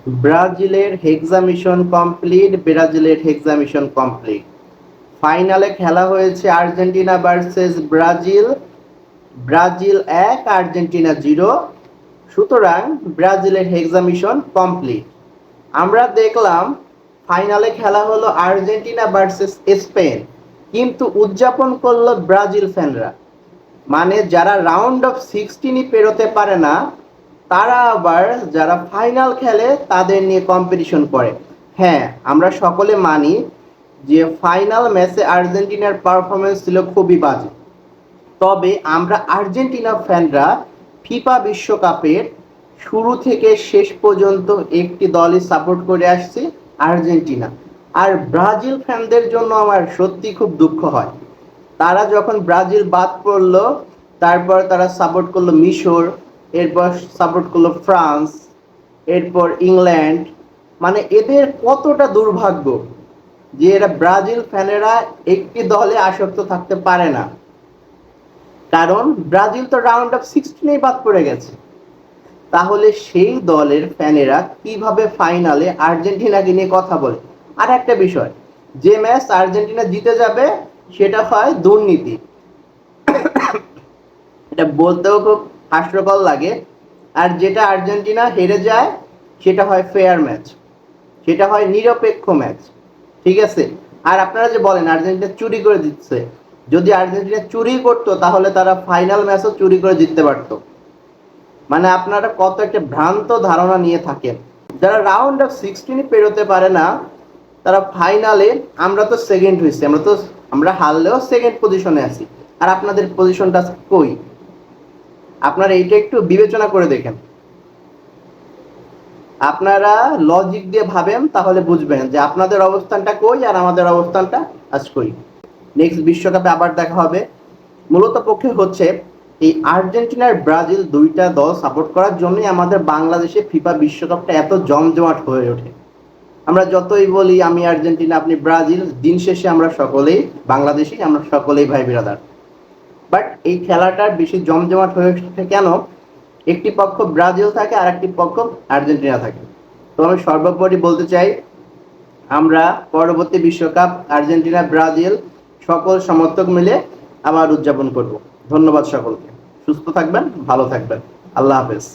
ব্রাজিলের হেক্সা mission complete, ব্রাজিলের হেক্সা mission complete. ফাইনালে খেলা হয়েছে Argentina versus Brazil. Brazil 1, Argentina 0। সুতরাং ব্রাজিলের হেক্সা মিশন কমপ্লিট। আমরা দেখলাম ফাইনালে খেলা হলো আর্জেন্টিনা ভার্সেস স্পেন, কিন্তু উদযাপন করলো ব্রাজিল ফ্যানরা। মানে যারা রাউন্ড অফ 16ই পেরোতে পারে না, তারা আবার যারা ফাইনাল খেলে তাদের নিয়ে কম্পিটিশন করে। হ্যাঁ, আমরা সকলে মানি যে ফাইনাল ম্যাচে আর্জেন্টিনার পারফরমেন্স ছিল খুবই বাজে। তবে আমরা আর্জেন্টিনা ফ্যানরা ফিফা বিশ্বকাপের শুরু থেকে শেষ পর্যন্ত একটি দলই সাপোর্ট করে আসছি, আর্জেন্টিনা। আর ব্রাজিল ফ্যানদের জন্য আমার সত্যি খুব দুঃখ হয়। তারা যখন ব্রাজিল বাদ পড়লো, তারপর তারা সাপোর্ট করলো মিশর, এরপর সাপোর্ট করলো ফ্রান্স, এরপর ইংল্যান্ড। মানে এদের কতটা দুর্ভাগ্য যে এরা ব্রাজিল ফ্যানেরা একটি দলে আসক্ত থাকতে পারে না, কারণ ব্রাজিল তো রাউন্ড অফ 16 বাদ পড়ে গেছে। তাহলে সেই দলের ফ্যানেরা কিভাবে ফাইনালে আর্জেন্টিনাকে নিয়ে কথা বলে? আর একটা বিষয়, যে ম্যাচ আর্জেন্টিনা জিতে যাবে সেটা হয় দুর্নীতি। এটা বলতেও খুব হাস্যকর লাগে। আর যেটা আর্জেন্টিনা হেরে যায় সেটা হয় ফেয়ার ম্যাচ, সেটা হয় নিরপেক্ষ ম্যাচ। ঠিক আছে? আর আপনারা যে বলেন আর্জেন্টিনা চুরি করে দিচ্ছে, যদি আর্জেন্টিনা চুরি করতো তাহলে তারা ফাইনাল ম্যাচও চুরি করে জিততে পারতো। মানে আপনারা কত একটা ভ্রান্ত ধারণা নিয়ে থাকেন। যারা রাউন্ড অফ 16 পেরোতে পারে না, তারা ফাইনালে, আমরা তো সেকেন্ড হয়েছি, আমরা হারলেও সেকেন্ড পজিশনে আছি। আর আপনাদের পজিশনটা কই? আপনারা এইটা একটু বিবেচনা করে দেখেন। আপনারা লজিক দিয়ে ভাবেন, তাহলে বুঝবেন যে আপনাদের অবস্থানটা কই আর আমাদের অবস্থানটা আজ কই। নেক্সট বিশ্বকাপে আবার দেখা হবে। মূলত পক্ষে হচ্ছে এই আর্জেন্টিনার ব্রাজিল দুইটা দল সাপোর্ট করার জন্যই আমাদের বাংলাদেশে ফিফা বিশ্বকাপটা এত জমজমাট হয়ে ওঠে। আমরা যতই বলি আমি আর্জেন্টিনা আপনি ব্রাজিল, দিন শেষে আমরা সকলেই বাংলাদেশি, আমরা সকলেই ভাই বিরাদার। বাট এই খেলাটার বেশি জমজমাট হয়ে ওঠে কেন? একটি পক্ষ ব্রাজিল থাকে আর একটি পক্ষ আর্জেন্টিনা থাকে। তো আমি সর্বোপরি বলতে চাই, আমরা পরবর্তী বিশ্বকাপ আর্জেন্টিনা ব্রাজিল সকল সমর্থক মিলে আবার উদযাপন করব। ধন্যবাদ সকলকে। সুস্থ থাকবেন, ভালো থাকবেন। আল্লাহ হাফেজ।